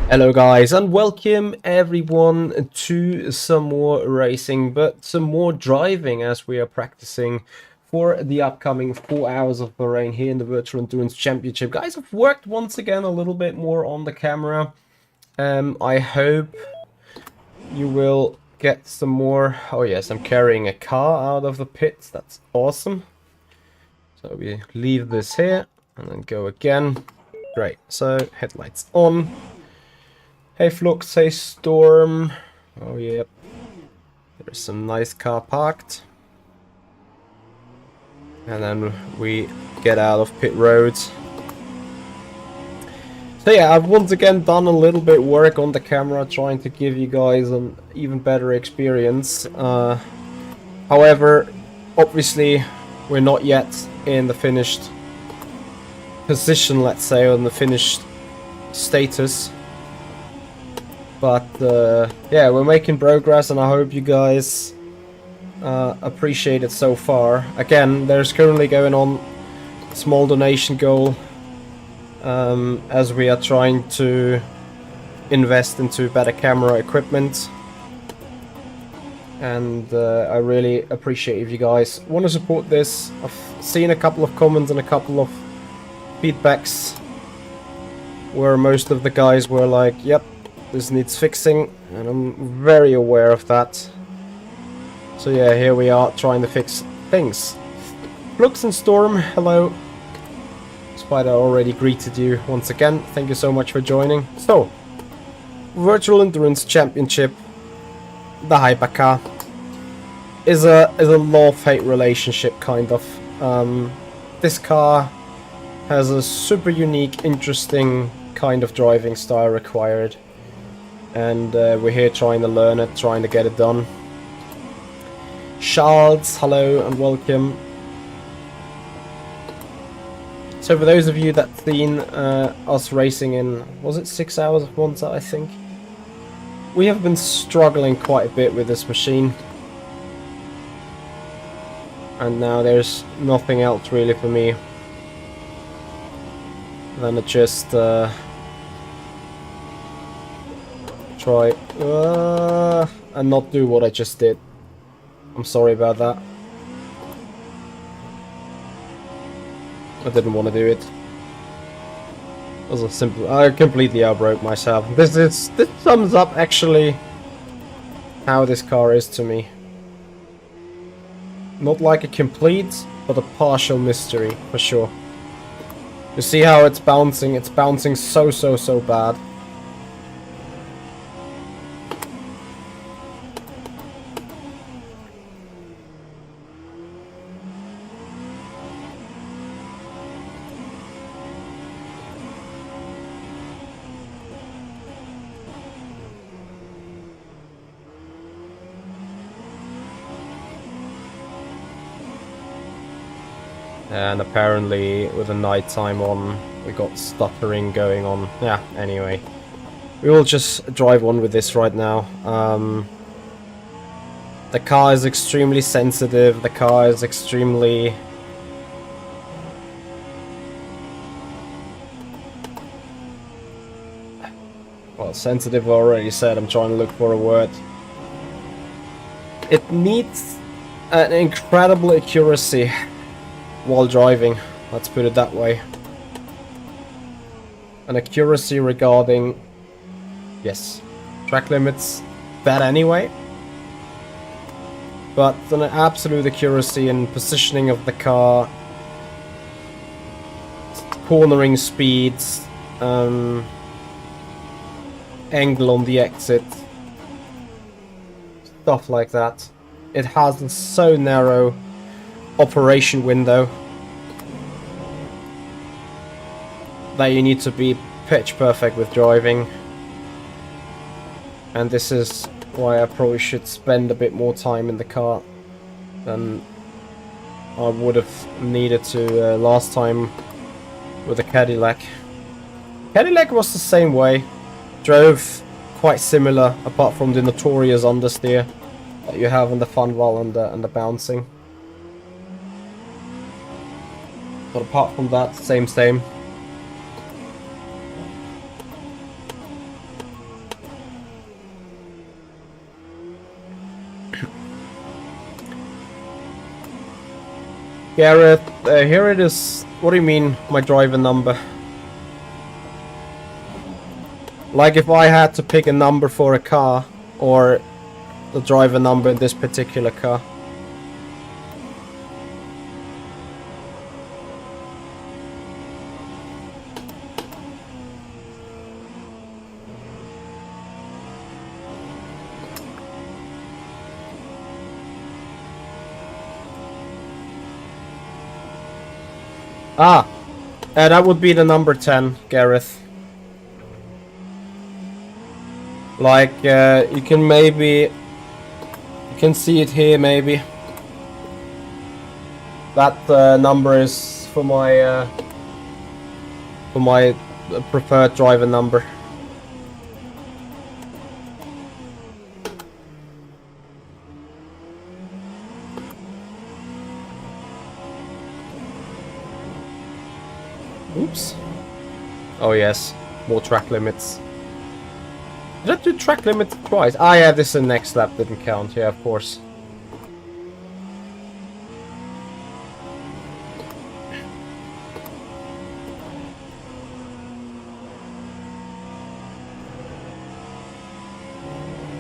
Hello guys and welcome everyone to some more racing but some more driving as we are practicing for the upcoming 4 hours of Bahrain here in the Virtual Endurance Championship. Guys, I've worked once again a little bit more on the camera. I hope you will get some more. Oh yes, I'm carrying a car out of the pits. That's awesome. So we leave this here and then go again. Great, so headlights on. Hey Flux, hey Storm. Oh yep. There's some nice car parked. And then we get out of pit road. So yeah, I've once again done a little bit work on the camera, trying to give you guys an even better experience. However, obviously we're not yet in the finished position, let's say, on the finished status. But yeah, we're making progress and I hope you guys appreciate it so far. Again, there's currently going on a small donation goal as we are trying to invest into better camera equipment. And I really appreciate if you guys want to support this. I've seen a couple of comments and a couple of feedbacks where most of the guys were like, yep, this needs fixing, and I'm very aware of that. So yeah, here we are trying to fix things. Flux and Storm, hello. Spider already greeted you once again. Thank you so much for joining. So, Virtual Endurance Championship, the Hypercar, is a love-hate relationship kind of. This car has a super unique, interesting kind of driving style required. And we're here trying to learn it, trying to get it done. Charles, hello and welcome. So for those of you that's seen us racing in, was it 6 hours of Monza, I think? We have been struggling quite a bit with this machine. And now there's nothing else really for me than to just try and not do what I just did. I'm sorry about that. I didn't want to do it. It was a simple. I completely outbroke myself. This sums up actually how this car is to me. Not like a complete, but a partial mystery for sure. You see how it's bouncing? It's bouncing so bad. And apparently with the night time on, we got stuttering going on. Yeah, anyway. We will just drive on with this right now. The car is extremely sensitive. The car is extremely... well, sensitive I already said. I'm trying to look for a word. It needs an incredible accuracy while driving, let's put it that way. An accuracy regarding, yes, track limits, that anyway. But an absolute accuracy in positioning of the car, cornering speeds, angle on the exit, stuff like that. It has a so narrow operation window that you need to be pitch perfect with driving, and this is why I probably should spend a bit more time in the car than I would have needed to last time with the Cadillac. Cadillac was the same way, drove quite similar apart from the notorious understeer that you have in the Vanwall and the bouncing. But apart from that, same. Gareth, here it is. What do you mean, my driver number? Like if I had to pick a number for a car, or the driver number in this particular car. Ah, that would be the number 10, Gareth. Like, you can see it here maybe. That number is for my preferred driver number. Oops. Oh yes, more track limits. Did I do track limits twice? Ah yeah, this is the next lap, didn't count. Yeah, of course.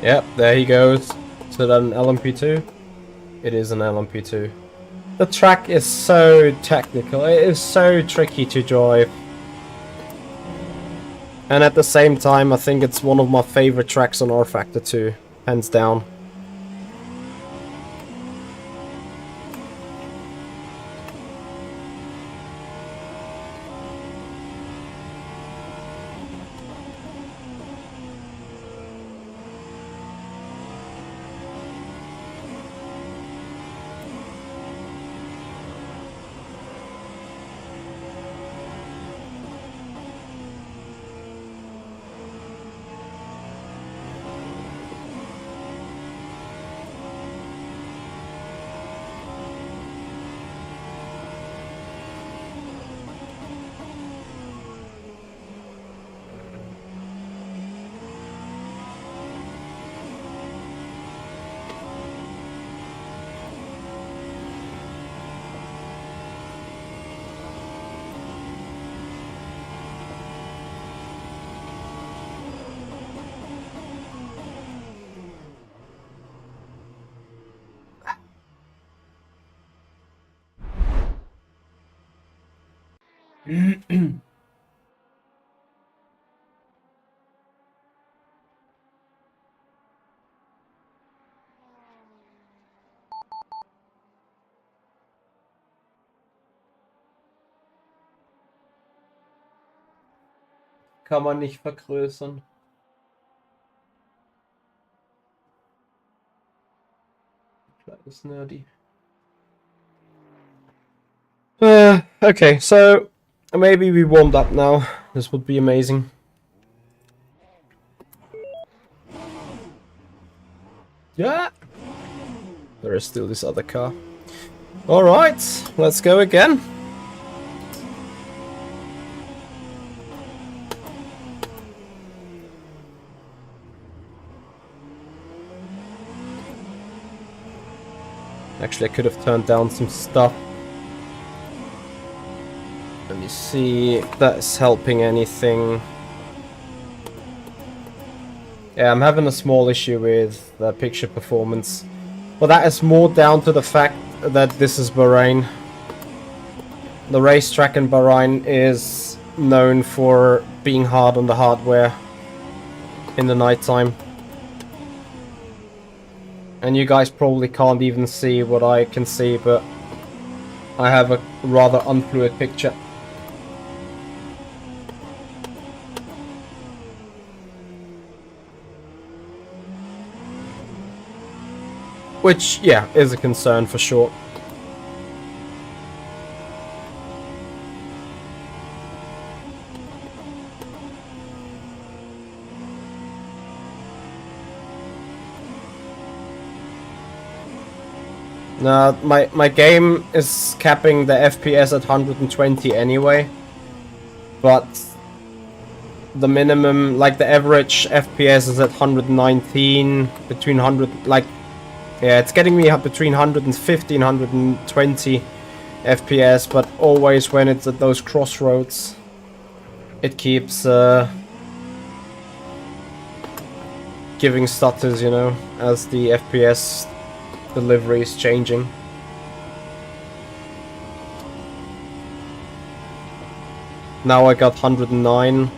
Yep, there he goes. So then LMP2? It is an LMP2. The track is so technical, it is so tricky to drive. And at the same time, I think it's one of my favorite tracks on rFactor 2, hands down. Kann man nicht vergrößern. Kleines Nerdy. Okay, so maybe we warmed up now. This would be amazing. Yeah! There is still this other car. Alright, let's go again. Actually, I could have turned down some stuff. Let me see if that's helping anything. Yeah, I'm having a small issue with the picture performance. Well, that is more down to the fact that this is Bahrain. The racetrack in Bahrain is known for being hard on the hardware in the nighttime. And you guys probably can't even see what I can see, but I have a rather unfluid picture. Which, yeah, is a concern for sure. Now, my game is capping the FPS at 120 anyway, but the minimum, like the average FPS is at 119, between 100, like, yeah, it's getting me up between 150 and 120 FPS, but always when it's at those crossroads, it keeps giving stutters, you know, as the FPS delivery is changing. Now I got 109.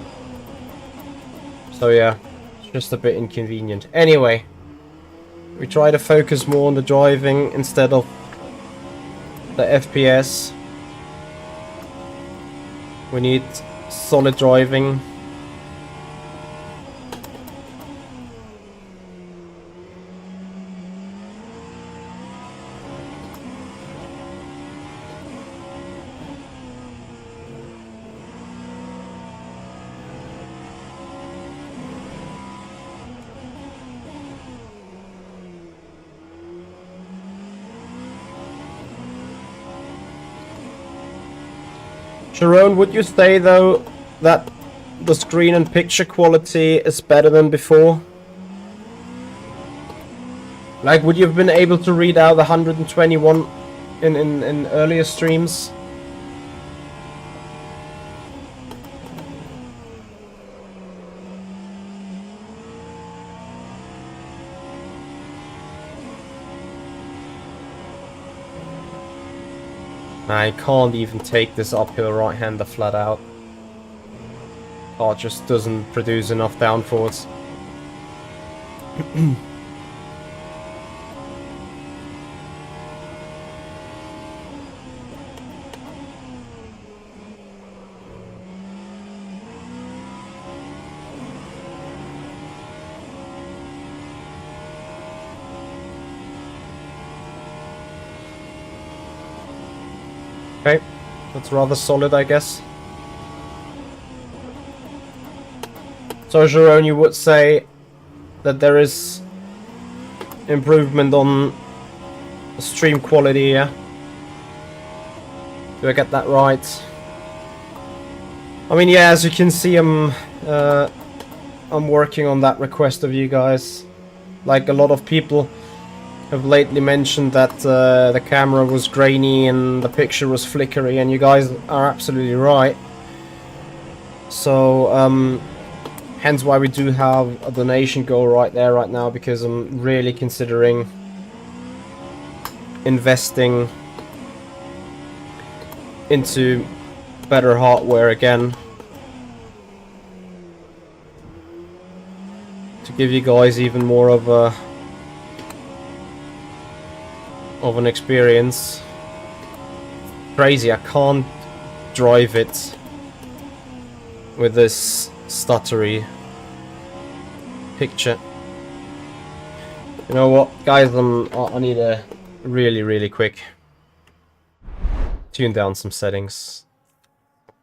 So yeah, it's just a bit inconvenient. Anyway, we try to focus more on the driving instead of the FPS. We need solid driving. Sharon, would you say though that the screen and picture quality is better than before? Like, would you have been able to read out the 121 in earlier streams? I can't even take this uphill right-hander flat out. Car just doesn't produce enough downforce. Okay, that's rather solid, I guess. So, Jerome, you would say that there is improvement on stream quality, yeah? Do I get that right? I mean, yeah, as you can see, I'm working on that request of you guys. Like, a lot of people have lately mentioned that the camera was grainy and the picture was flickery, and you guys are absolutely right. So, hence why we do have a donation goal right there, right now, because I'm really considering investing into better hardware again to give you guys even more of an experience. Crazy, I can't drive it with this stuttery picture. You know what, guys, I need a really quick tune down some settings.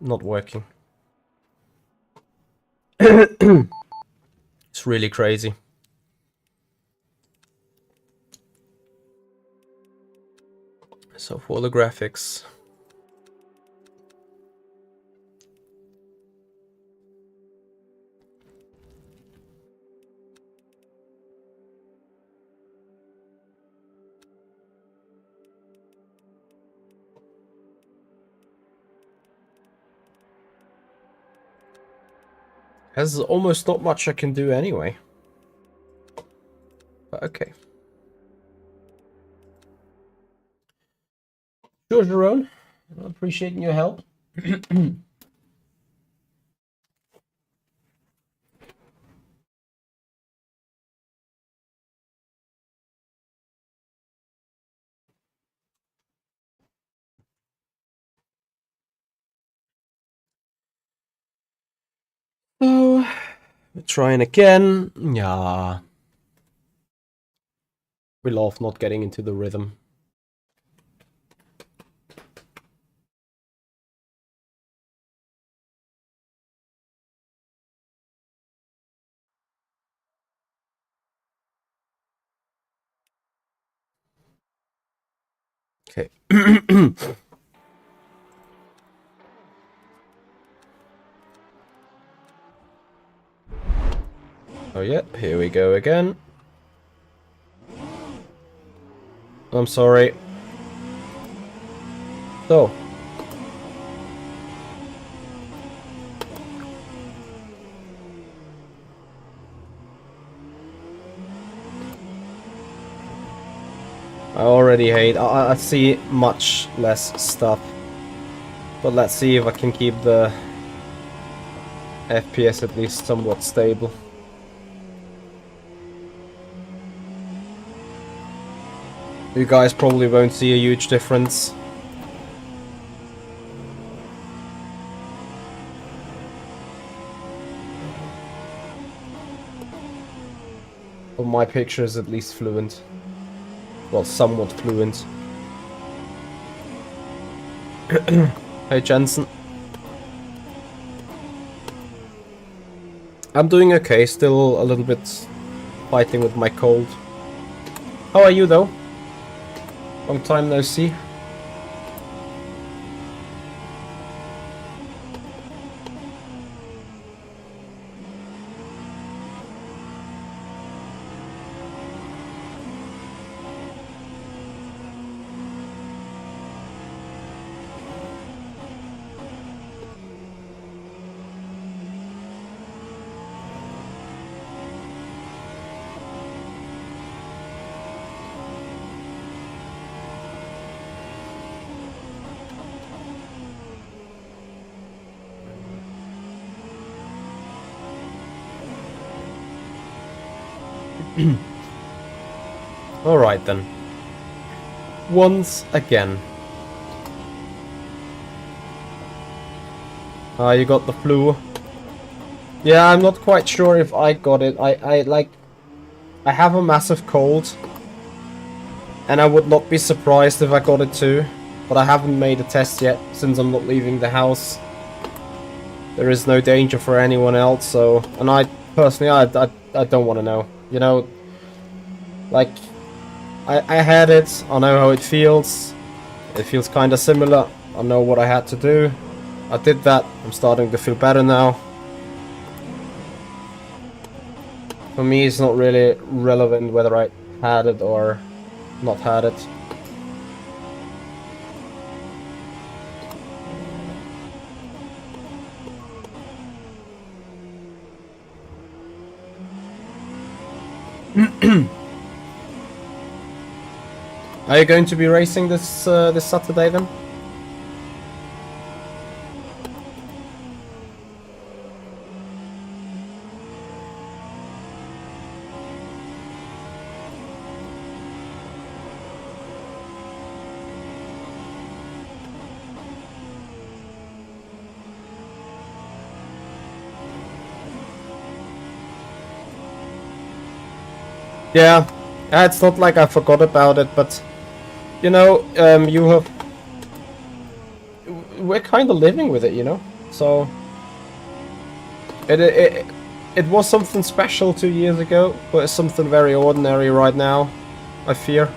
Not working. It's really crazy. So for the graphics, there's almost not much I can do anyway. But okay. Sure, Jerome. I'm appreciating your help. So, we're trying again. Yeah. We love not getting into the rhythm. Okay. Oh yeah, here we go again. I'm sorry. So. I already hate, I see much less stuff. But let's see if I can keep the FPS at least somewhat stable. You guys probably won't see a huge difference. But my picture is at least fluent. Well, somewhat fluent. Hey Jensen. I'm doing okay, still a little bit fighting with my cold. How are you though? Long time no see. Alright then. Once again. You got the flu. Yeah, I'm not quite sure if I got it. I have a massive cold. And I would not be surprised if I got it too. But I haven't made a test yet, since I'm not leaving the house. There is no danger for anyone else, so... And I, personally, I don't want to know. You know, like... I had it, I know how it feels. It feels kinda similar. I know what I had to do. I did that. I'm starting to feel better now. For me, it's not really relevant whether I had it or not had it. Are you going to be racing this this Saturday then? Yeah, it's not like I forgot about it, but you know, we're kind of living with it, you know. So it was something special 2 years ago, but it's something very ordinary right now, I fear.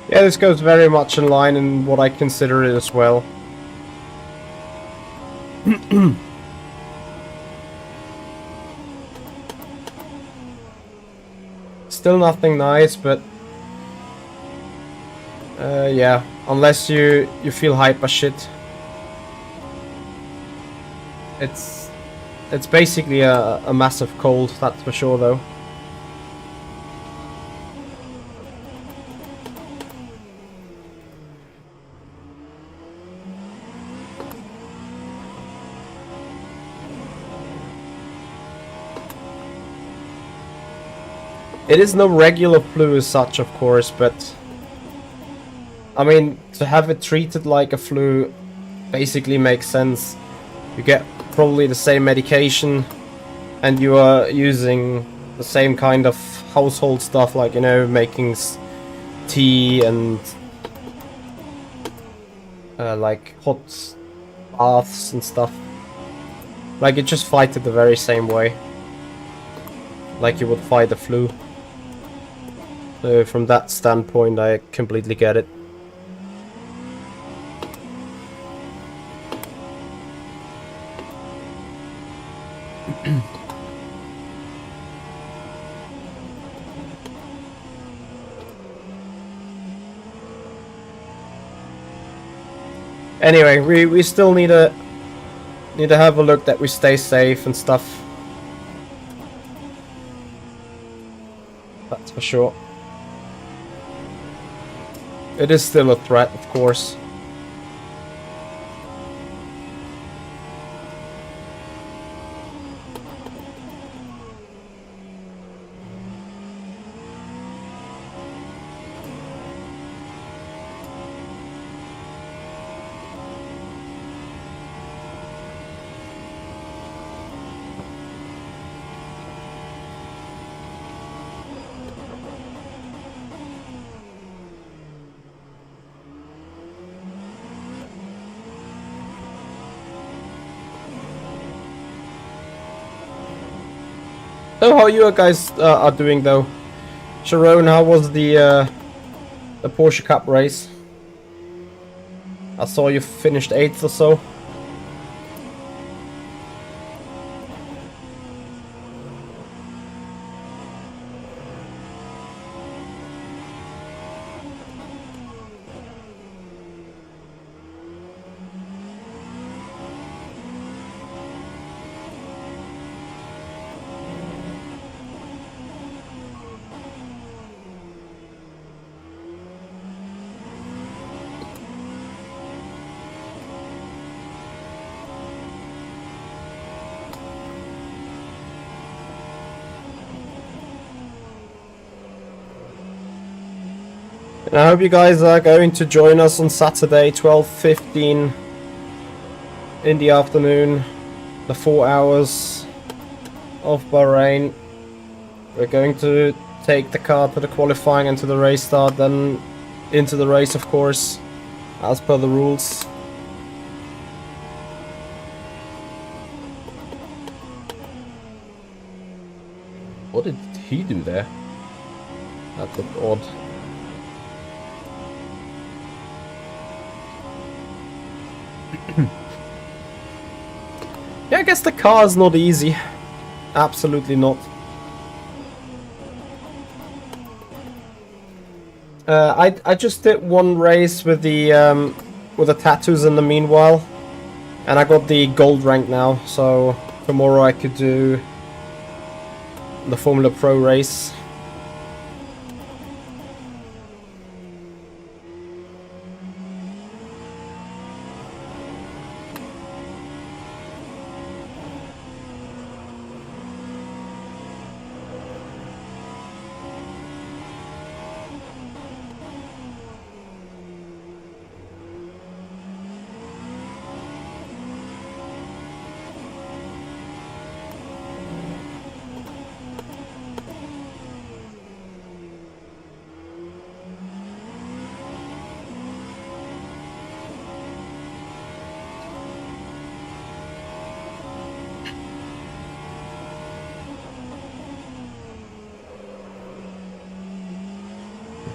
Yeah, this goes very much in line in what I consider it as well. Still nothing nice, but yeah, unless you feel hyper shit, it's basically a massive cold, that's for sure though. It is no regular flu as such, of course, but I mean, to have it treated like a flu basically makes sense. You get probably the same medication, and you are using the same kind of household stuff, like, you know, making tea and like hot baths and stuff. Like, you just fight it the very same way, like you would fight the flu. So from that standpoint, I completely get it. Anyway, we still need to have a look that we stay safe and stuff. That's for sure. It is still a threat, of course. So how you guys are doing though? Sharon, how was the Porsche Cup race? I saw you finished 8th or so. And I hope you guys are going to join us on Saturday, 12:15 in the afternoon, the 4 hours of Bahrain. We're going to take the car to the qualifying and to the race start, then into the race, of course, as per the rules. What did he do there? That looked odd. Yeah, I guess the car is not easy. Absolutely not. I just did one race with the tattoos in the meanwhile, and I got the gold rank now. So tomorrow I could do the Formula Pro race.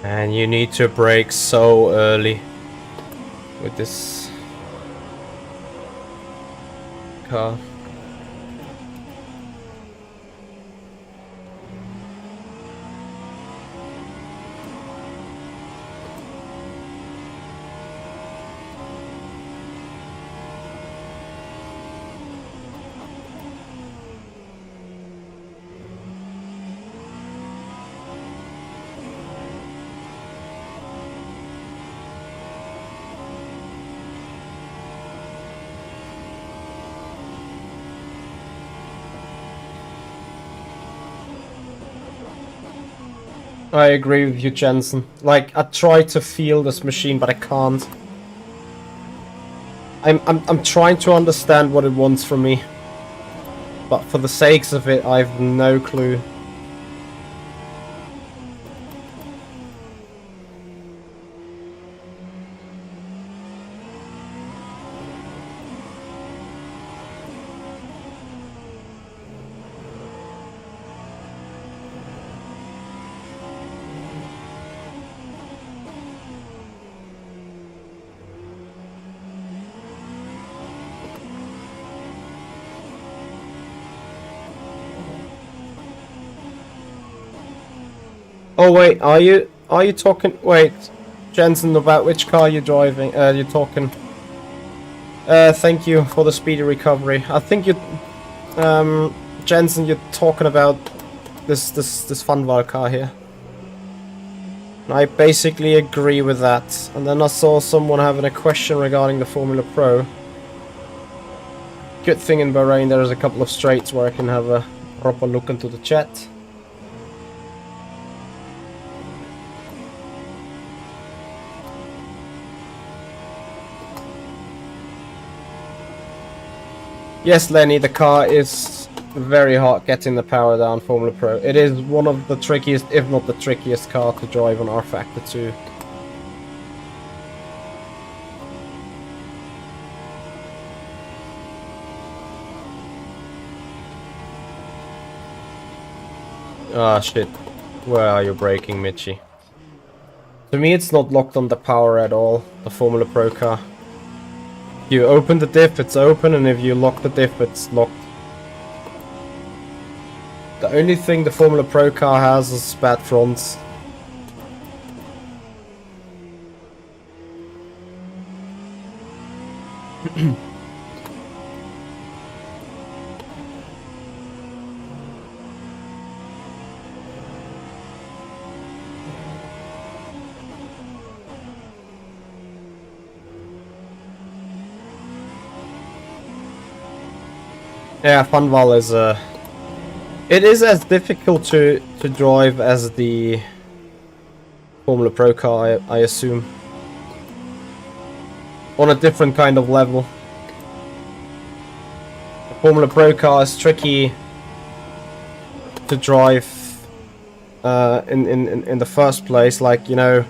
And you need to brake so early with this car. I agree with you, Jensen. Like, I try to feel this machine, but I can't. I'm trying to understand what it wants from me. But for the sakes of it, I have no clue. Oh wait, are you talking? Wait, Jensen, about which car you're driving? You're talking. Thank you for the speedy recovery. I think you, Jensen, you're talking about this Vanwall car here. I basically agree with that. And then I saw someone having a question regarding the Formula Pro. Good thing in Bahrain there is a couple of straights where I can have a proper look into the chat. Yes, Lenny, the car is very hard getting the power down, Formula Pro. It is one of the trickiest, if not the trickiest car to drive on rFactor 2. Ah, shit. Where are you braking, Mitchie? To me, it's not locked on the power at all, the Formula Pro car. You open the diff, it's open, and if you lock the diff, it's locked. The only thing the Formula Pro car has is bad fronts. Yeah, Vanwall is it is as difficult to drive as the Formula Pro car, I assume. On a different kind of level. The Formula Pro car is tricky to drive in the first place, like, you know,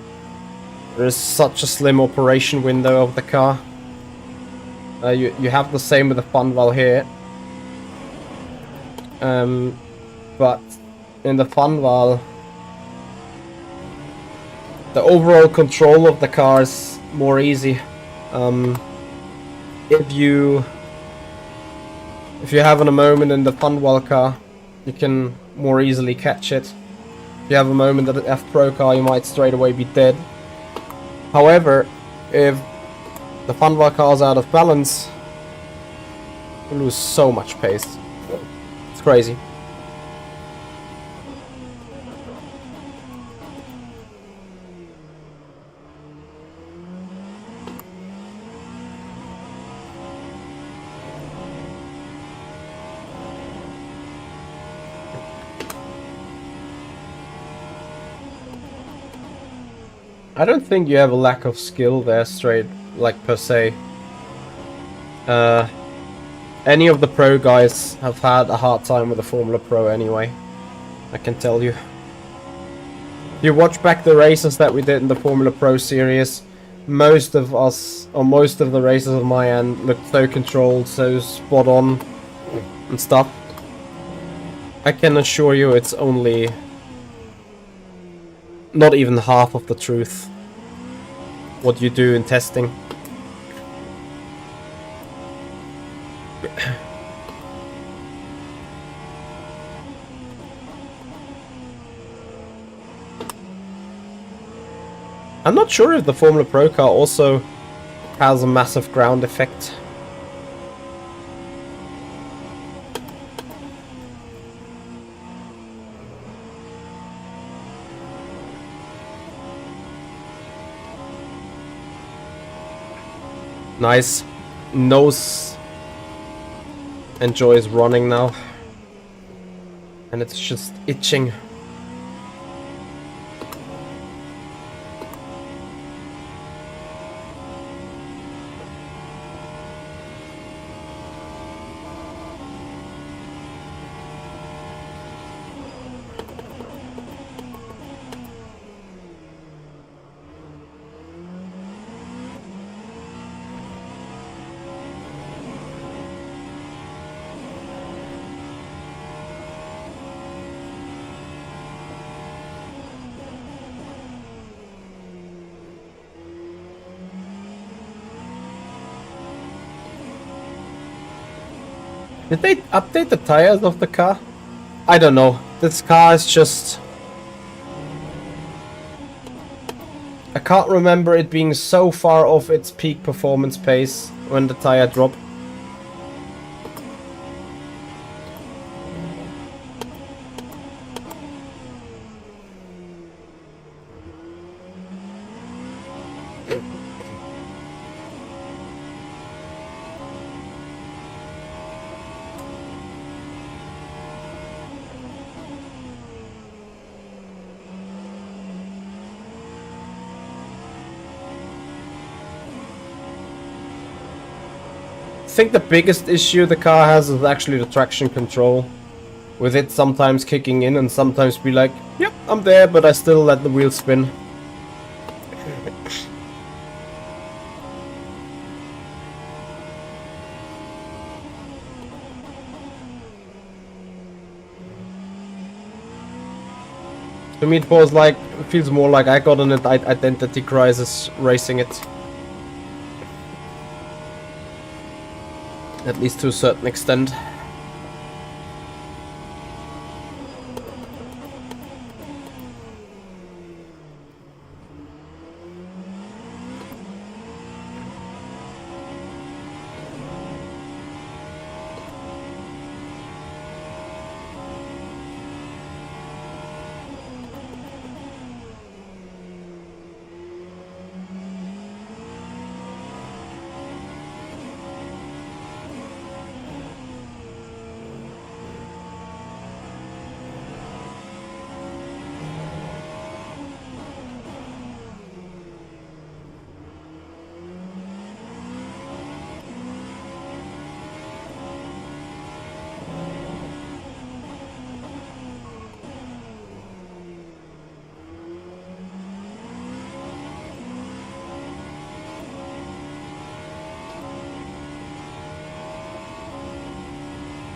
there is such a slim operation window of the car. You have the same with the Vanwall here. But in the Vanwall, the overall control of the car is more easy. If you have a moment in the Vanwall car, you can more easily catch it. If you have a moment at the F Pro car, you might straight away be dead. However, if the Vanwall car is out of balance, you lose so much pace. It's crazy. I don't think you have a lack of skill there, straight, like, per se. Any of the pro guys have had a hard time with the Formula Pro anyway, I can tell you. If you watch back the races that we did in the Formula Pro series, most of us, or most of the races on my end, looked so controlled, so spot on, and stuff. I can assure you it's only not even half of the truth what you do in testing. I'm not sure if the Formula Pro car also has a massive ground effect. Nice. Nose enjoys running now. And it's just itching. Did they update the tires of the car? I don't know. This car is just... I can't remember it being so far off its peak performance pace when the tire dropped. I think the biggest issue the car has is actually the traction control. With it sometimes kicking in and sometimes be like, yep, I'm there, but I still let the wheel spin. To me it was like, it feels more like I got an identity crisis racing it. At least to a certain extent.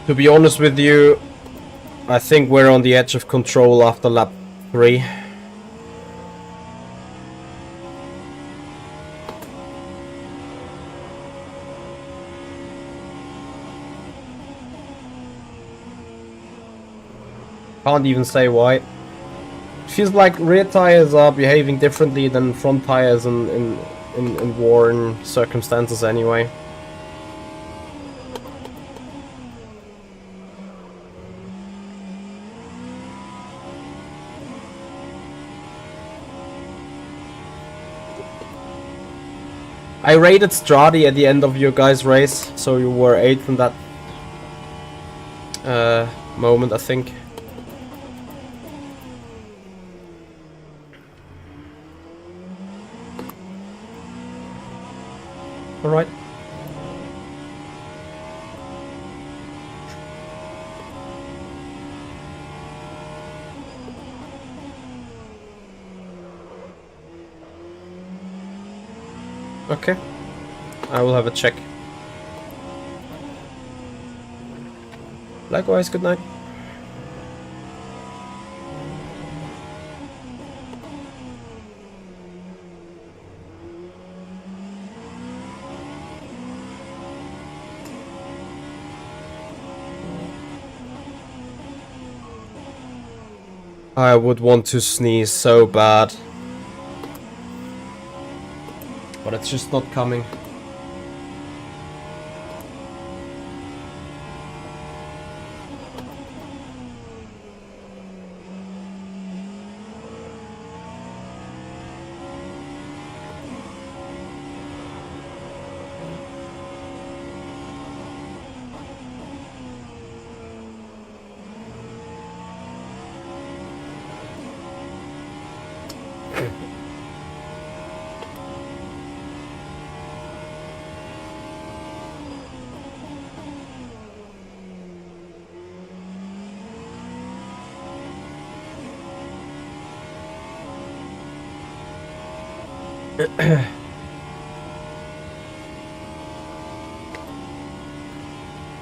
To be honest with you, I think we're on the edge of control after lap 3. Can't even say why. It feels like rear tires are behaving differently than front tires in warring circumstances anyway. I rated Strati at the end of your guys' race, so you were 8th in that moment, I think. Alright. Okay, I will have a check. Likewise, good night. I would want to sneeze so bad. But it's just not coming.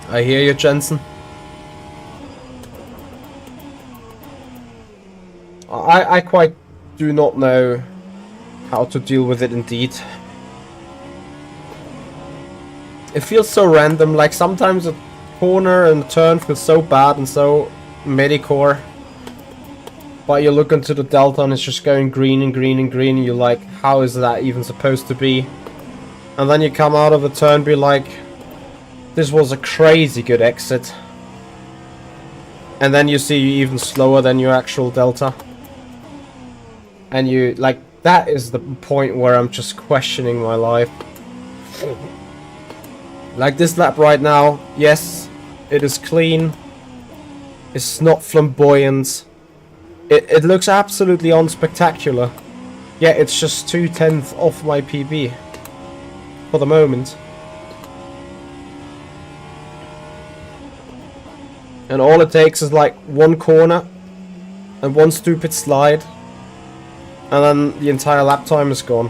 I hear you, Jensen. I quite do not know how to deal with it indeed. It feels so random, like sometimes it corner and the turn feels so bad and so medicore. But you look into the delta and it's just going green and green and green, and you're like, how is that even supposed to be? And then you come out of the turn and be like, this was a crazy good exit. And then you see you even slower than your actual delta. And you, like, that is the point where I'm just questioning my life. Like this lap right now, yes, it is clean. It's not flamboyant. It looks absolutely unspectacular. Yeah, it's just 2/10 off my PB. For the moment. And all it takes is like one corner and one stupid slide, and then the entire lap time is gone.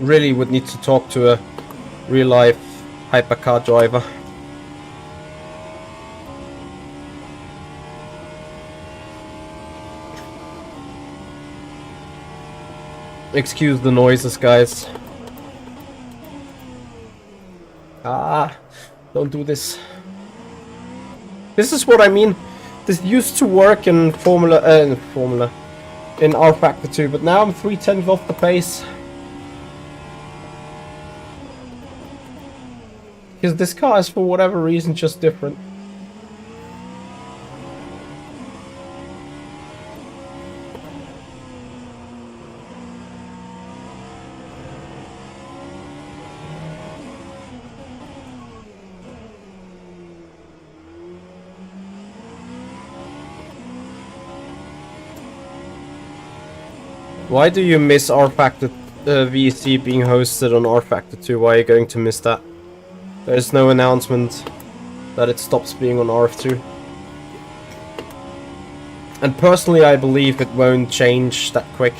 Really would need to talk to a real life hypercar driver. Excuse the noises, guys. Ah, don't do this. This is what I mean. This used to work in Formula in rFactor 2, but now I'm 3/10 off the pace. Because this car is, for whatever reason, just different. Why do you miss rFactor VEC being hosted on rFactor 2? Why are you going to miss that? There's no announcement that it stops being on RF2. And personally, I believe it won't change that quick.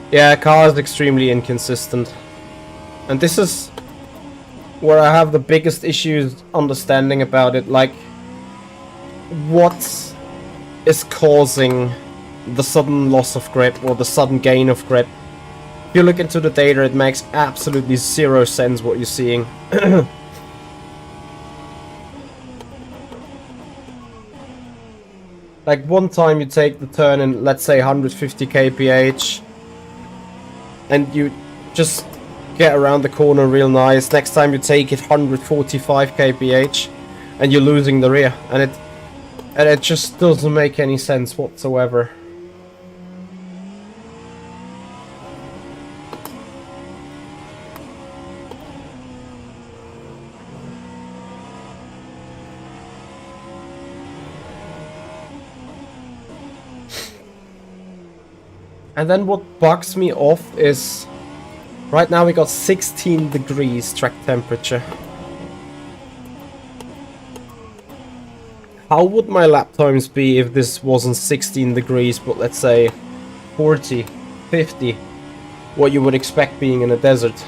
Yeah, car is extremely inconsistent. And this is where I have the biggest issues understanding about it. Like, what is causing the sudden loss of grip or the sudden gain of grip? If you look into the data, it makes absolutely zero sense what you're seeing. Like, one time you take the turn in, let's say, 150 kph, and you just get around the corner real nice. Next time you take it 145 kph, and you're losing the rear, and it just doesn't make any sense whatsoever. And then what bugs me off is, right now we got 16 degrees track temperature. How would my lap times be if this wasn't 16 degrees, but let's say 40, 50, what you would expect being in a desert?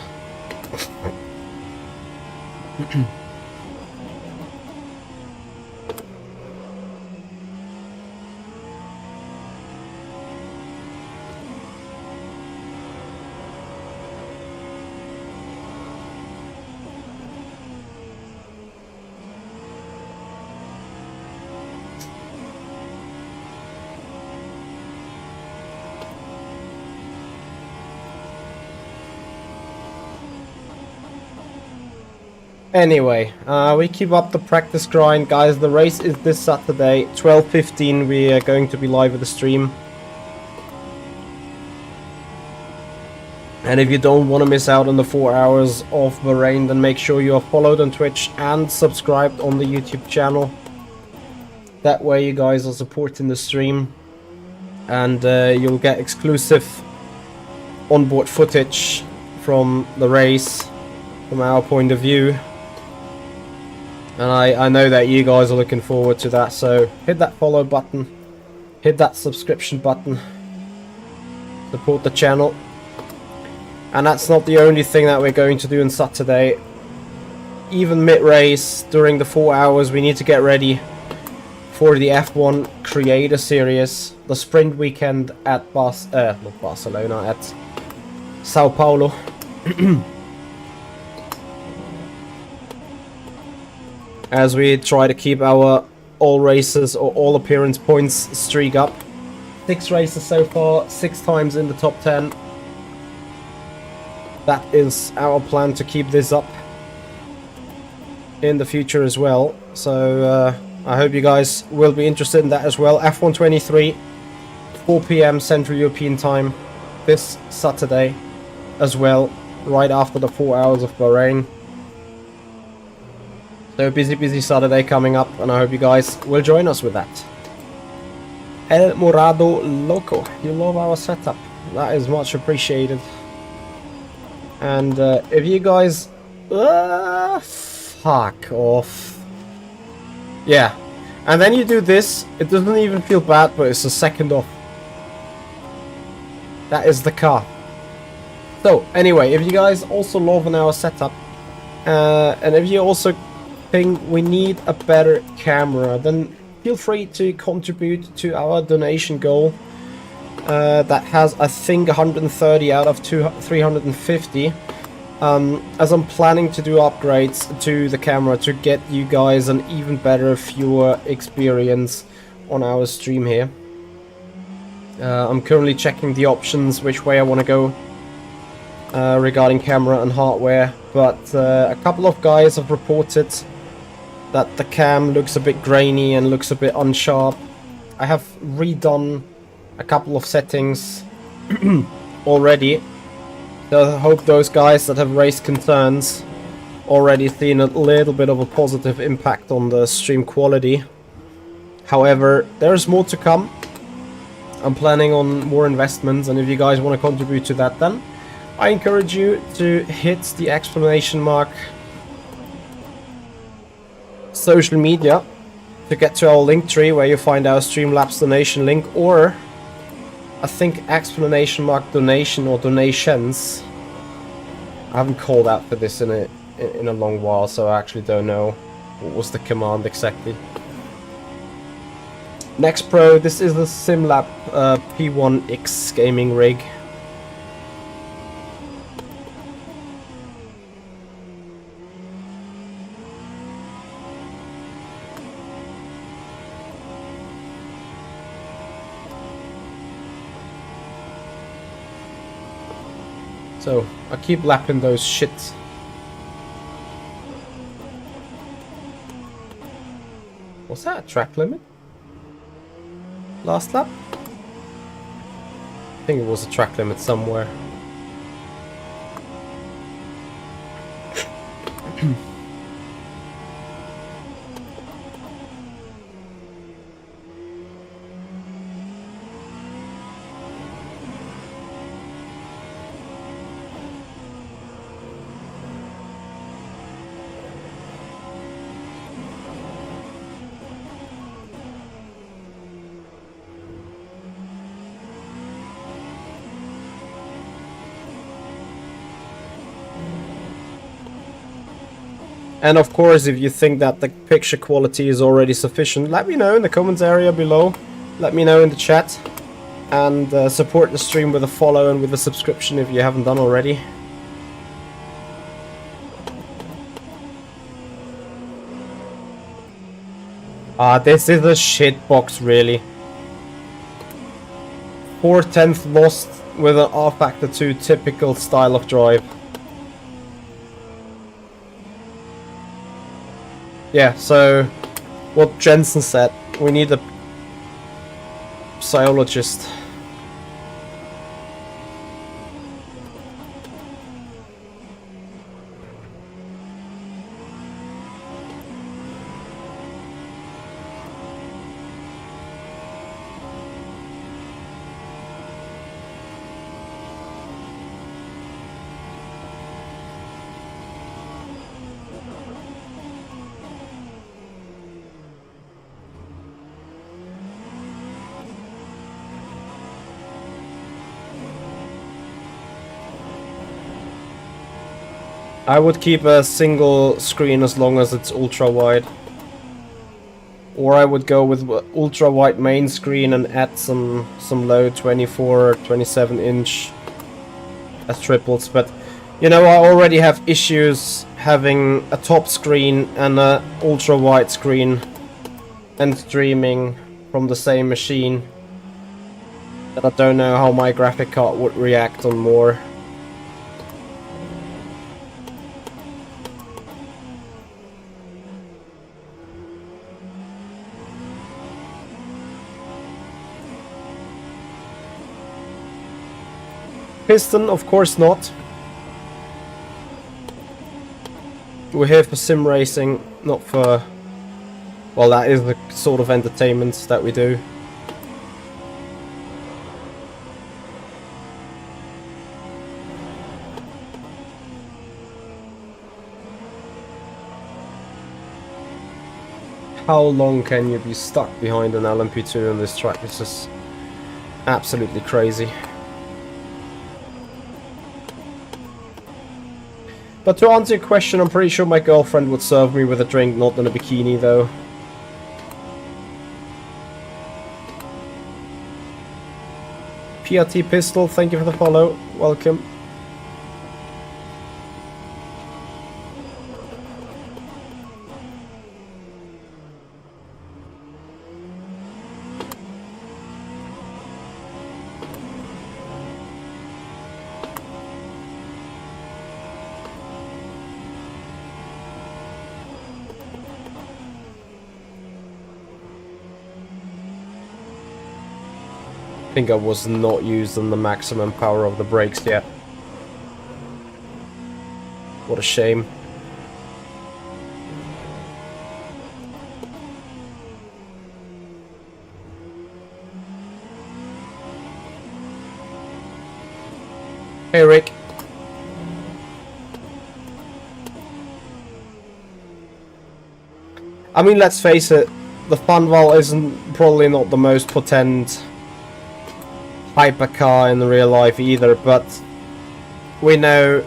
Anyway, we keep up the practice grind, guys. The race is this Saturday, 12:15. We are going to be live with the stream. And if you don't want to miss out on the 4 hours of Bahrain, then make sure you are followed on Twitch and subscribed on the YouTube channel. That way you guys are supporting the stream, and you'll get exclusive onboard footage from the race from our point of view. And I know that you guys are looking forward to that, so hit that follow button, hit that subscription button, support the channel. And that's not the only thing that we're going to do on Saturday. Even mid-race, during the 4 hours, we need to get ready for the F1 Creator Series, the sprint weekend at not Barcelona, at Sao Paulo. As we try to keep our all races or all appearance points streak up. 6 races so far, 6 times in the top 10. That is our plan, to keep this up in the future as well. So I hope you guys will be interested in that as well. F1 23, 4 PM Central European time this Saturday as well, right after the 4 hours of Bahrain. So busy Saturday coming up, and I hope you guys will join us with that. El Morado Loco, you love our setup. That is much appreciated. And if you guys... fuck off. Yeah. And then you do this, it doesn't even feel bad, but it's a second off. That is the car. So, anyway, if you guys also love in our setup, and if you also think we need a better camera, then feel free to contribute to our donation goal. That has, I think, 130 out of 350. As I'm planning to do upgrades to the camera to get you guys an even better viewer experience on our stream here. I'm currently checking the options, which way I want to go regarding camera and hardware, but a couple of guys have reported that the cam looks a bit grainy and looks a bit unsharp. I have redone a couple of settings already. So I hope those guys that have raised concerns already seen a little bit of a positive impact on the stream quality. However, there's more to come. I'm planning on more investments, and if you guys want to contribute to that, then I encourage you to hit the exclamation mark social media to get to our link tree where you find our Streamlabs donation link, or I think exclamation mark donation or donations. I haven't called out for this in a long while, so I actually don't know what was the command exactly. Next Pro, this is the Simlab P1X gaming rig. So, I keep lapping those shits. Was that a track limit? Last lap? I think it was a track limit somewhere. And of course, if you think that the picture quality is already sufficient, let me know in the comments area below. Let me know in the chat. And support the stream with a follow and with a subscription if you haven't done already. This is a shit box, really. 4/10 lost with an rFactor 2 typical style of drive. Yeah, so what Jensen said, we need a psychologist. I would keep a single screen as long as it's ultra wide. Or I would go with ultra wide main screen and add some low 24 or 27 inch as triples. But you know, I already have issues having a top screen and a ultra wide screen and streaming from the same machine. That I don't know how my graphic card would react on more. Piston, of course not. We're here for sim racing, not for... Well, that is the sort of entertainment that we do. How long can you be stuck behind an LMP2 on this track? It's just absolutely crazy. But to answer your question, I'm pretty sure my girlfriend would serve me with a drink, not in a bikini though. PRT Pistol, thank you for the follow. Welcome. I think I was not using the maximum power of the brakes yet. What a shame. Hey Rick. I mean, let's face it, the Vanwall isn't probably not the most potent hypercar in real life either, but we know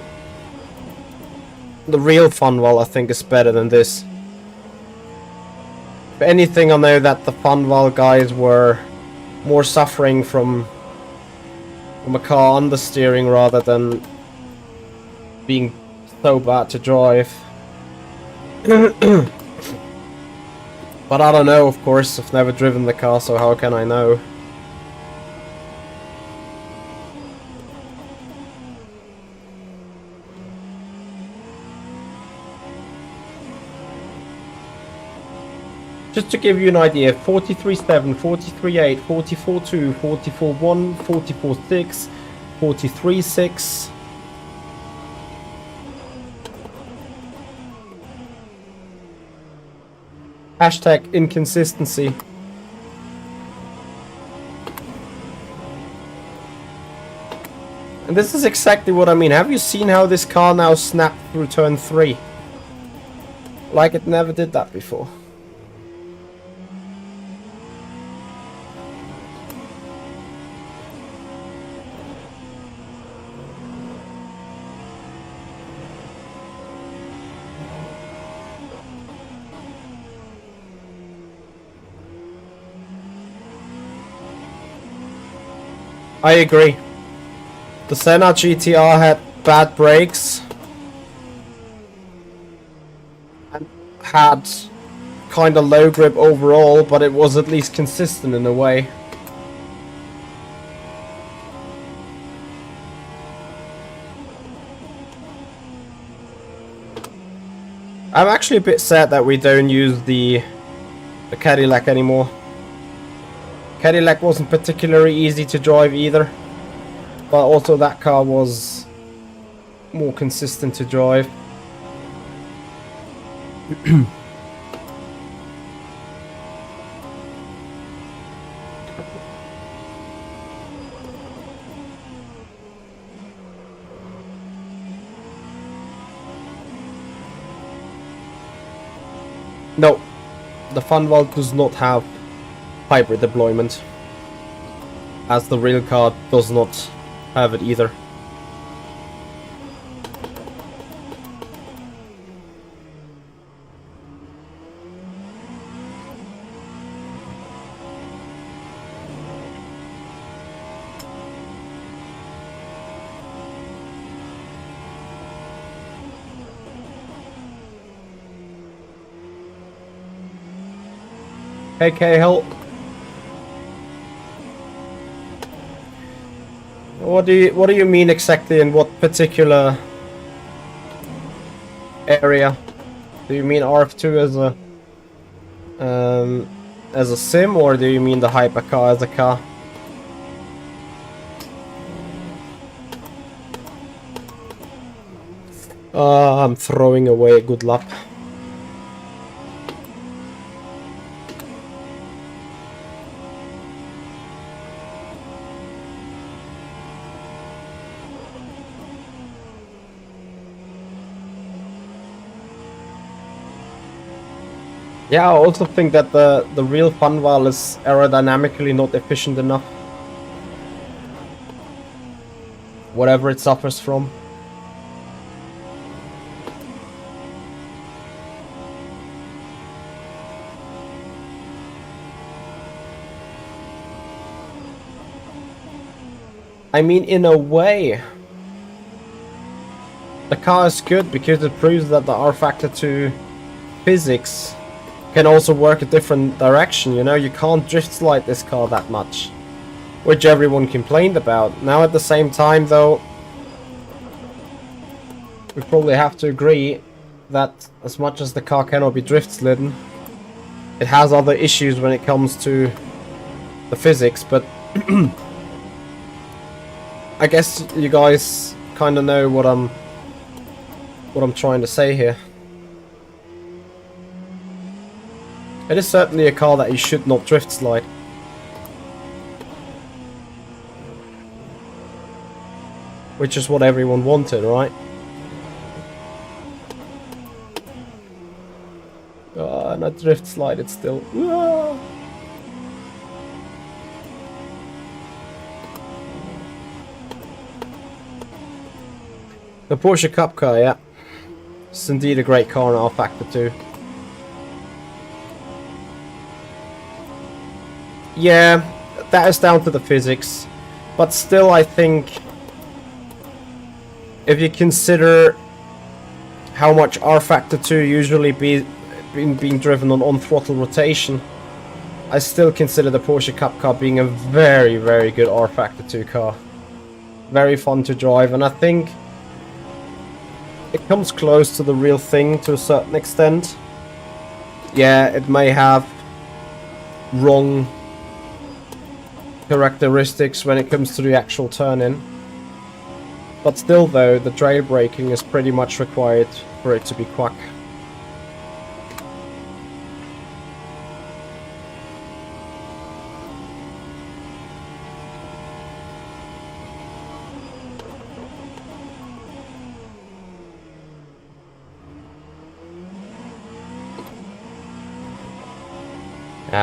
the real Vanwall I think is better than this. If anything, I know that the Vanwall guys were more suffering from a car understeering rather than being so bad to drive. But I don't know, of course, I've never driven the car, so how can I know? Just to give you an idea, 43.7, 43.8, 44.2, 44.1, 44.6, 43.6. Hashtag inconsistency. And this is exactly what I mean. Have you seen how this car now snapped through turn 3? Like it never did that before. I agree. The Senna GTR had bad brakes and had kind of low grip overall, but it was at least consistent in a way. I'm actually a bit sad that we don't use the Cadillac anymore. Cadillac wasn't particularly easy to drive either, but also that car was more consistent to drive. No, the Vanwall does not have hybrid deployment, as the real car does not have it either. Hey Cahill. What do you mean exactly, in what particular area? Do you mean RF2 as a sim, or do you mean the hypercar as a car? I'm throwing away a good lap. Yeah, I also think that the real Vanwall is aerodynamically not efficient enough. Whatever it suffers from. I mean, in a way, the car is good because it proves that the rFactor 2 physics can also work a different direction, you know? You can't drift slide this car that much, which everyone complained about. Now at the same time though, we probably have to agree that as much as the car cannot be drift slidden, it has other issues when it comes to the physics, but I guess you guys kind of know what I'm trying to say here. It is certainly a car that you should not drift slide. Which is what everyone wanted, right? And I drift slide it still. Ah. The Porsche Cup car, yeah. It's indeed a great car in rFactor 2. Yeah, that is down to the physics. But still, I think if you consider how much rFactor 2 usually being driven on throttle rotation, I still consider the Porsche Cup car being a very, very good rFactor 2 car. Very fun to drive, and I think it comes close to the real thing to a certain extent. Yeah, it may have wrong characteristics when it comes to the actual turn-in. But still though, the trail braking is pretty much required for it to be quack.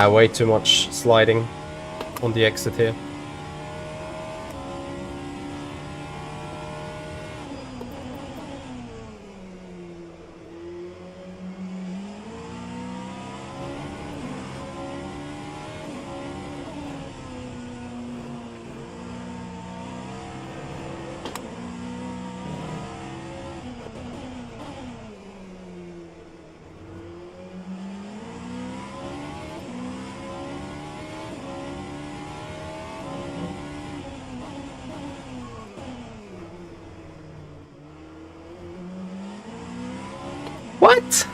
Way too much sliding on the exit here. What?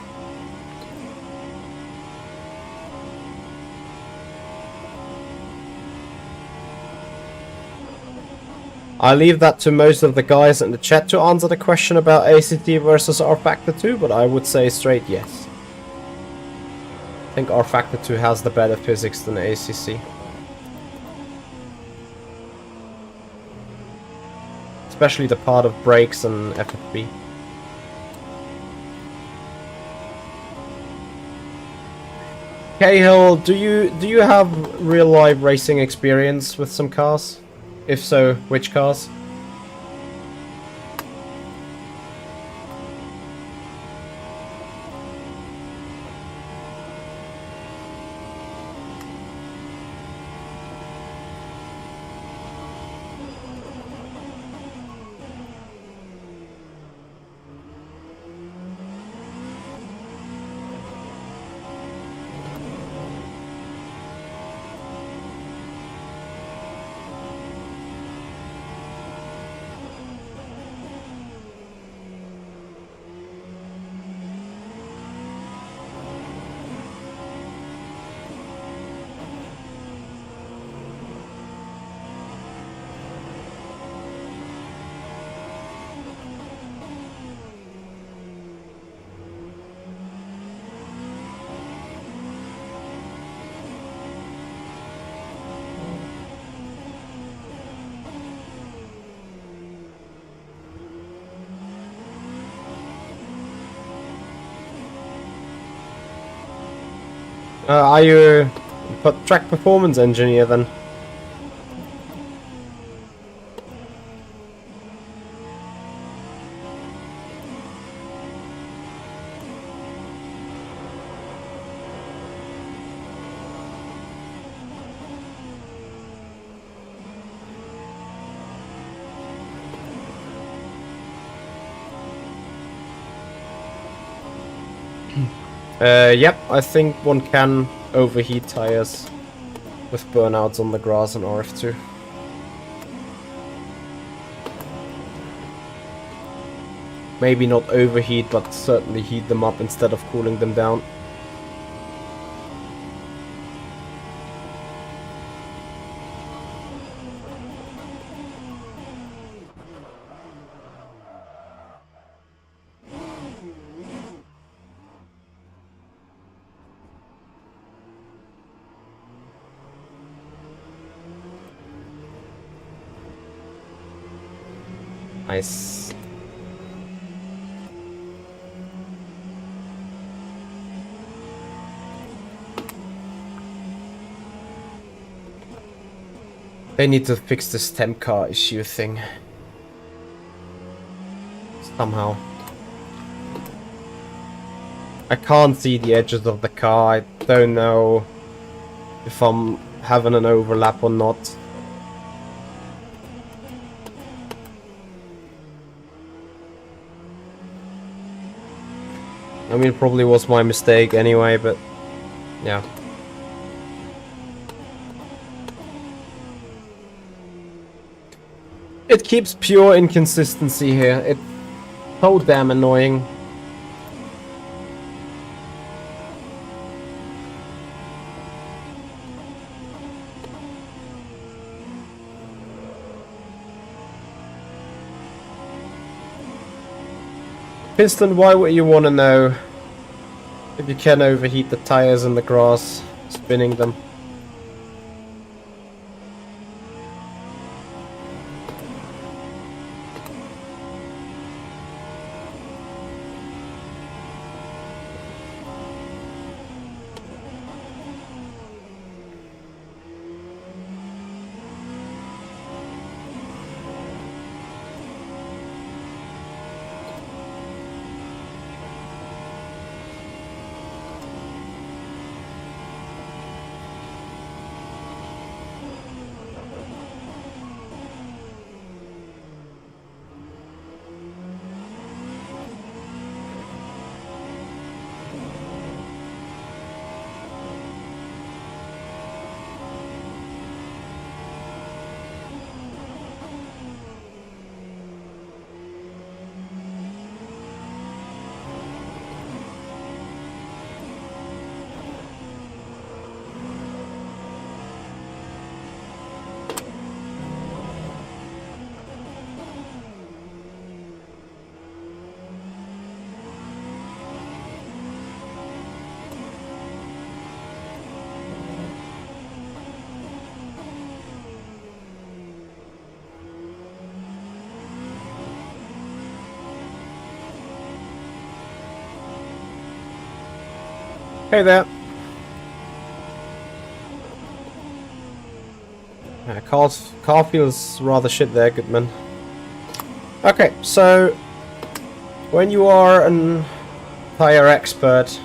I leave that to most of the guys in the chat to answer the question about ACT versus rFactor 2, but I would say straight yes. I think rFactor 2 has the better physics than ACC. Especially the part of brakes and FFB. Cahill, do you have real live racing experience with some cars? If so, which cars? Are you track performance engineer then? Yep, I think one can overheat tires with burnouts on the grass and RF2. Maybe not overheat, but certainly heat them up instead of cooling them down. Nice. They need to fix this temp car issue thing. Somehow. I can't see the edges of the car. I don't know if I'm having an overlap or not. I mean, it probably was my mistake anyway, but yeah. It keeps pure inconsistency here. It's so damn annoying. Piston, why would you want to know if you can overheat the tires in the grass, spinning them? Hey there. Yeah, car feels rather shit there, Goodman. Okay, so when you are an tire expert,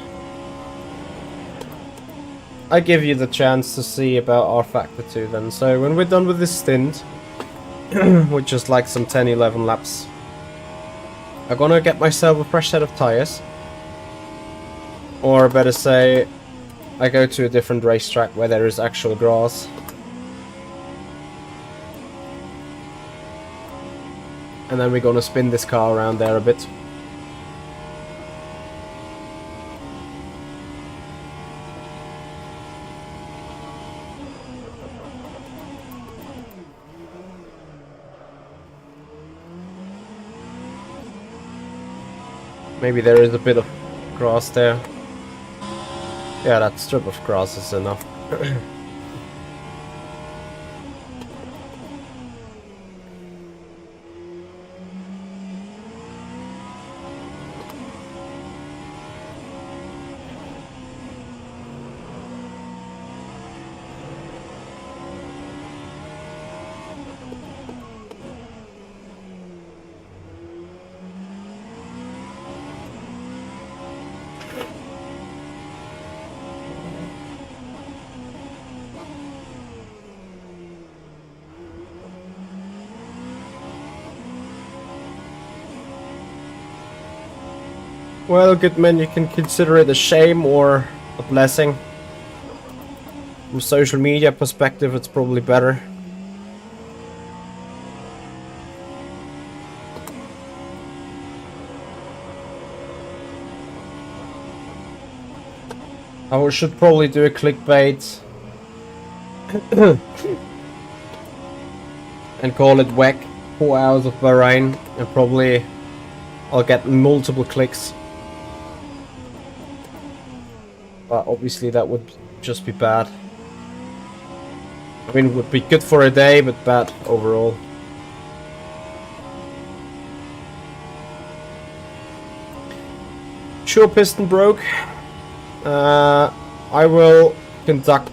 I give you the chance to see about rFactor 2 then. So when we're done with this stint, which is like some 10-11 laps, I'm gonna get myself a fresh set of tires. Or better say, I go to a different racetrack where there is actual grass. And then we're gonna spin this car around there a bit. Maybe there is a bit of grass there. Yeah, that strip of grass is enough. Well, good man, you can consider it a shame or a blessing. From social media perspective, it's probably better. I should probably do a clickbait and call it VEC 4 hours of Bahrain, and probably I'll get multiple clicks. But obviously that would just be bad. I mean, it would be good for a day, but bad overall. Sure, piston broke. I will conduct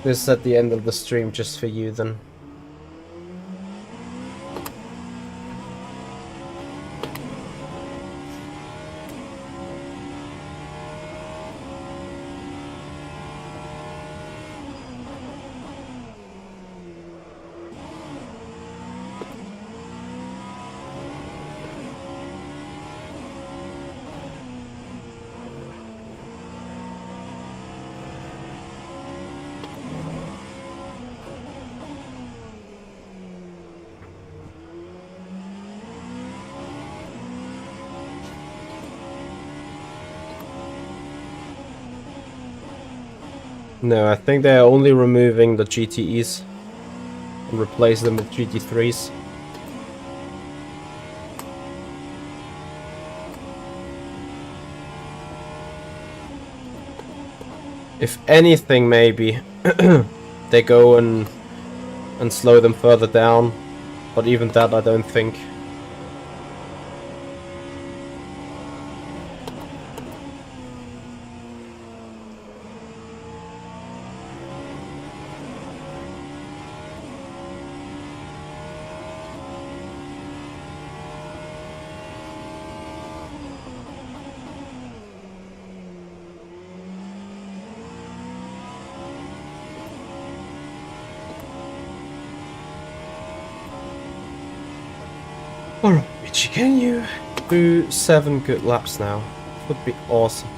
this at the end of the stream just for you then. No, I think they're only removing the GTEs and replace them with GT3s. If anything, maybe they go and slow them further down, but even that I don't think. Alright, Richie, can you do 7 good laps now? Would be awesome.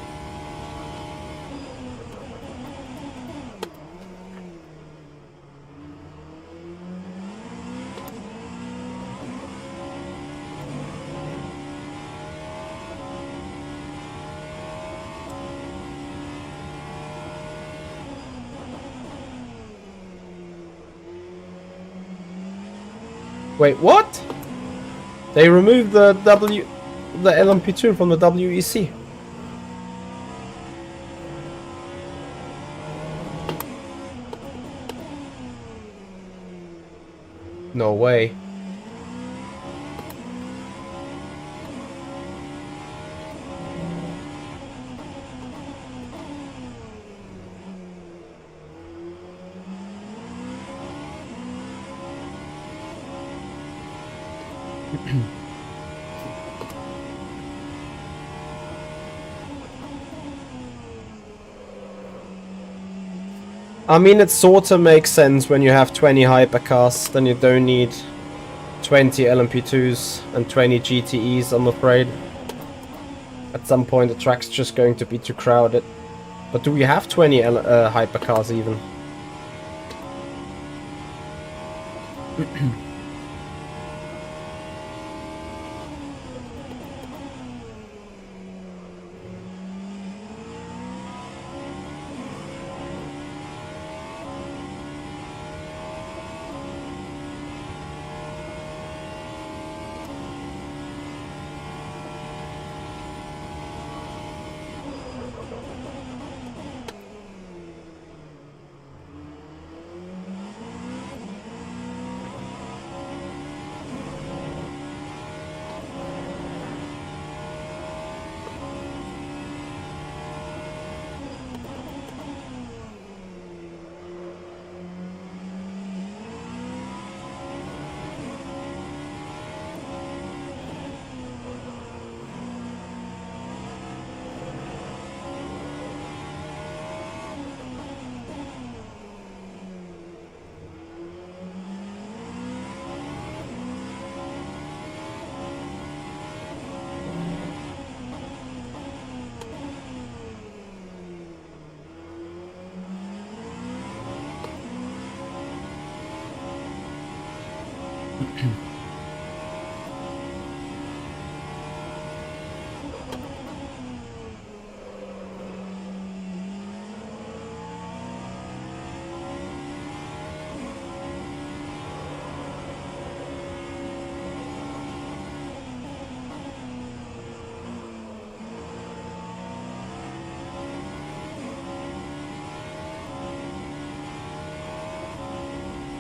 Wait, what? They removed the LMP2 from the WEC. No way. I mean, it sorta makes sense when you have 20 hypercars, then you don't need 20 LMP2s and 20 GTEs, I'm afraid. At some point the track's just going to be too crowded. But do we have 20 hypercars even?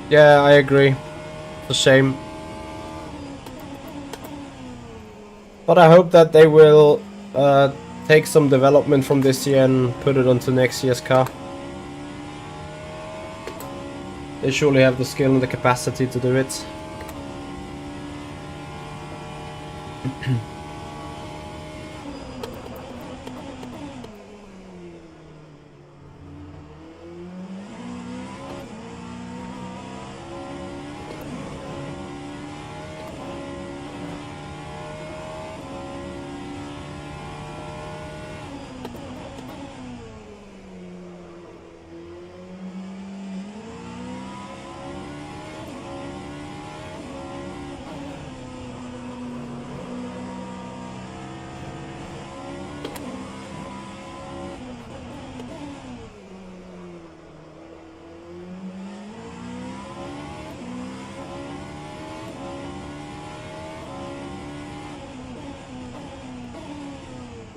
Yeah, I agree. It's a shame. But I hope that they will take some development from this year and put it onto next year's car. They surely have the skill and the capacity to do it.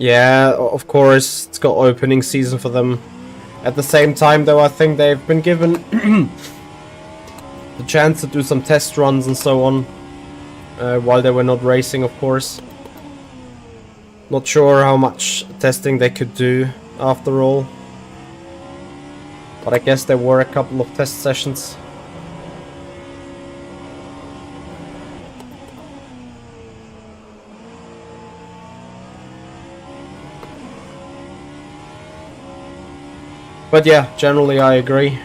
Yeah, of course, it's got opening season for them. At the same time, though, I think they've been given the chance to do some test runs and so on, while they were not racing, of course. Not sure how much testing they could do after all. But I guess there were a couple of test sessions. But yeah, generally I agree.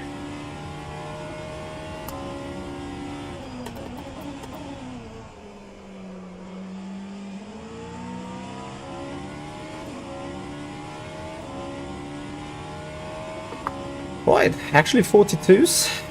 Right, actually 42s.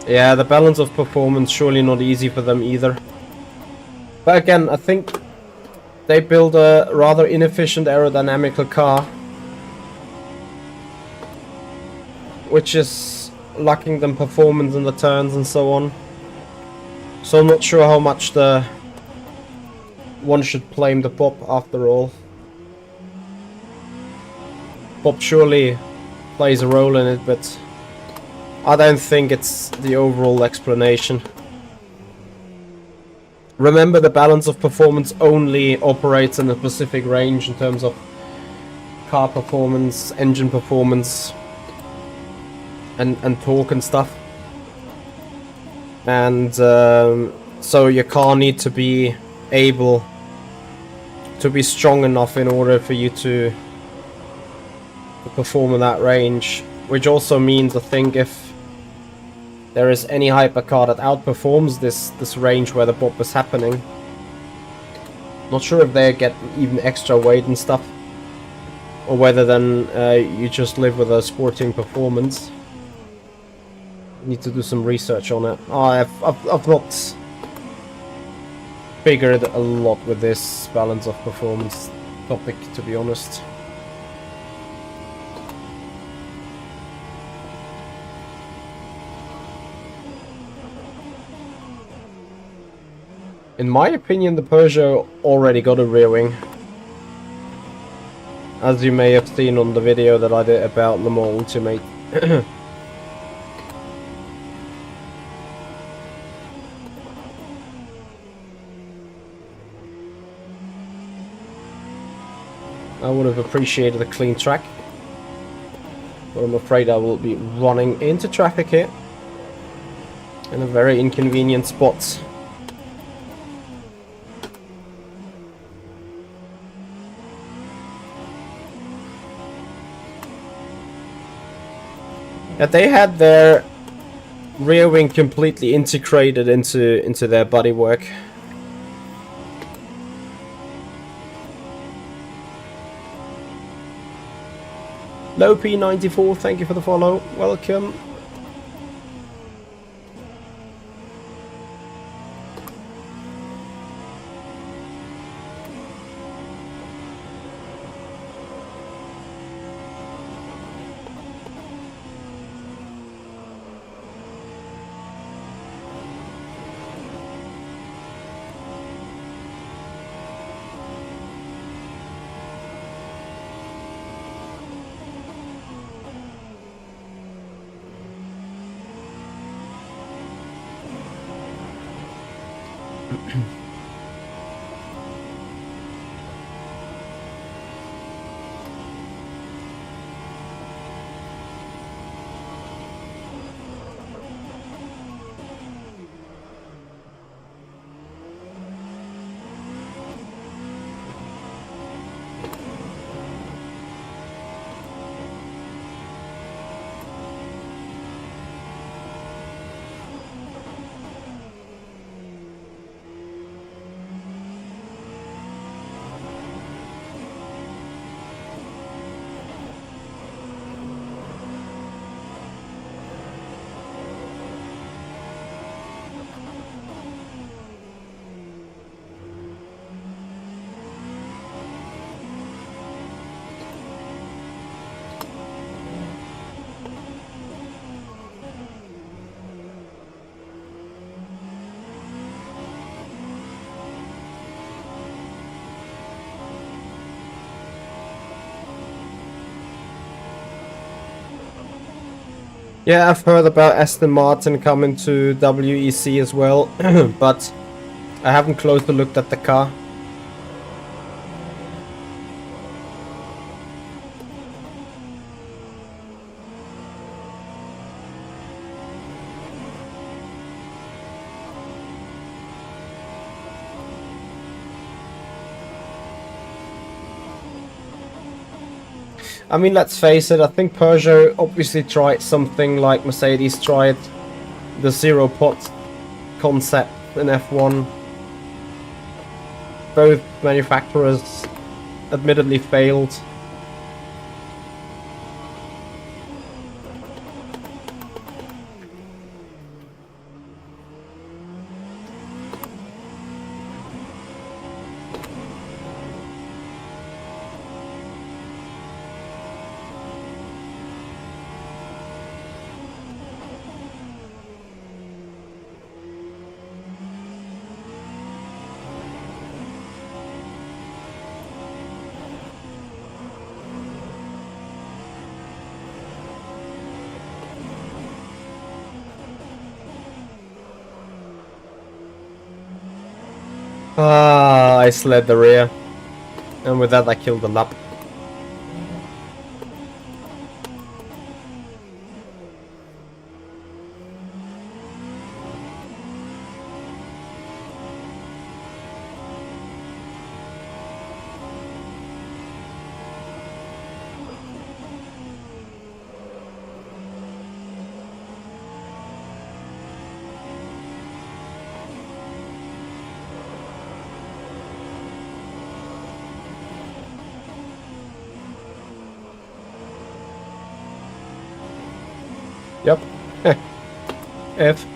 Yeah, the balance of performance surely not easy for them either. But again, I think they build a rather inefficient aerodynamical car, which is lacking them performance in the turns and so on. So I'm not sure how much one should blame the Bob after all. Bob surely plays a role in it, but I don't think it's the overall explanation. Remember, the balance of performance only operates in a specific range in terms of car performance, engine performance, and torque and stuff. And so your car needs to be able to be strong enough in order for you to perform in that range. Which also means, I think, if there is any hypercar that outperforms this range where the bop is happening, not sure if they get even extra weight and stuff, or whether then you just live with a sporting performance. Need to do some research on it. I've not figured a lot with this balance of performance topic, to be honest. In my opinion, the Peugeot already got a rear wing, as you may have seen on the video that I did about Le Mans Ultimate. I would have appreciated a clean track, but I'm afraid I will be running into traffic here in a very inconvenient spot. Yeah, they had their rear wing completely integrated into their bodywork. Low P94, thank you for the follow. Welcome. Yeah, I've heard about Aston Martin coming to WEC as well, but I haven't closely looked at the car. I mean, let's face it, I think Peugeot obviously tried something like Mercedes tried the zero pot concept in F1. Both manufacturers admittedly failed. Ah, I slid the rear, and with that I killed the lap. Yep. F.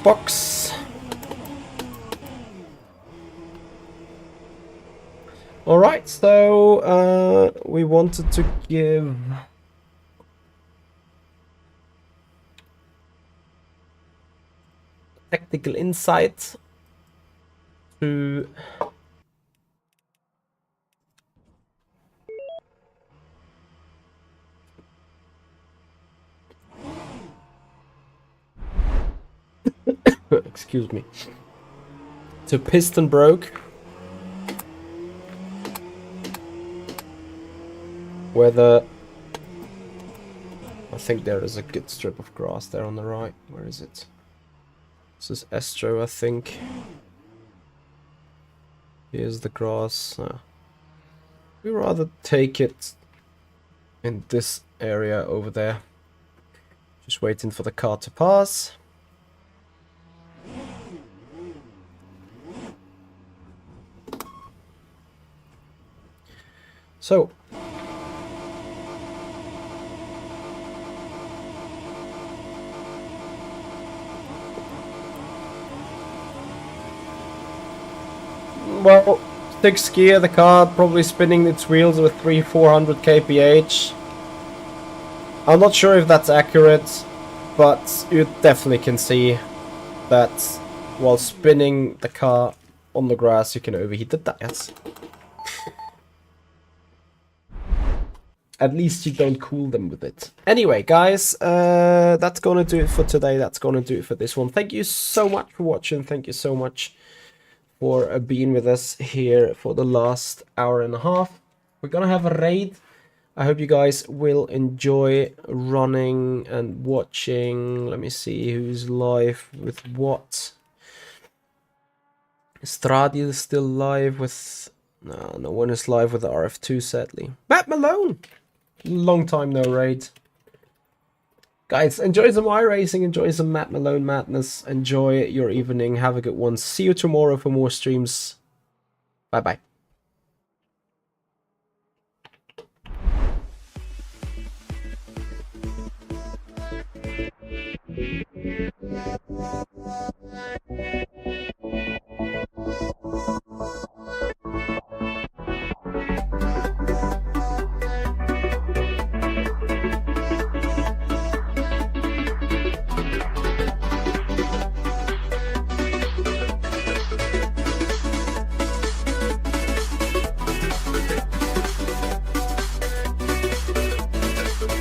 Box. Alright, so we wanted to give technical insight to excuse me, to piston broke, whether I think there is a good strip of grass there on the right. Where is it? This is Estro, I think. Here's the grass. We rather take it in this area over there. Just waiting for the car to pass. So, well, 6th gear, the car probably spinning its wheels with 300-400 kph. I'm not sure if that's accurate, but you definitely can see that while spinning the car on the grass, you can overheat the tires. At least you don't cool them with it. Anyway, guys, that's gonna do it for today. That's gonna do it for this one. Thank you so much for watching. Thank you so much for being with us here for the last hour and a half. We're gonna have a raid. I hope you guys will enjoy running and watching. Let me see who's live with what. Stradi is still live with... No one is live with the RF2, sadly. Matt Malone! Long time no raid. Guys, enjoy some iRacing, enjoy some Matt Malone madness, enjoy your evening, have a good one. See you tomorrow for more streams. Bye bye.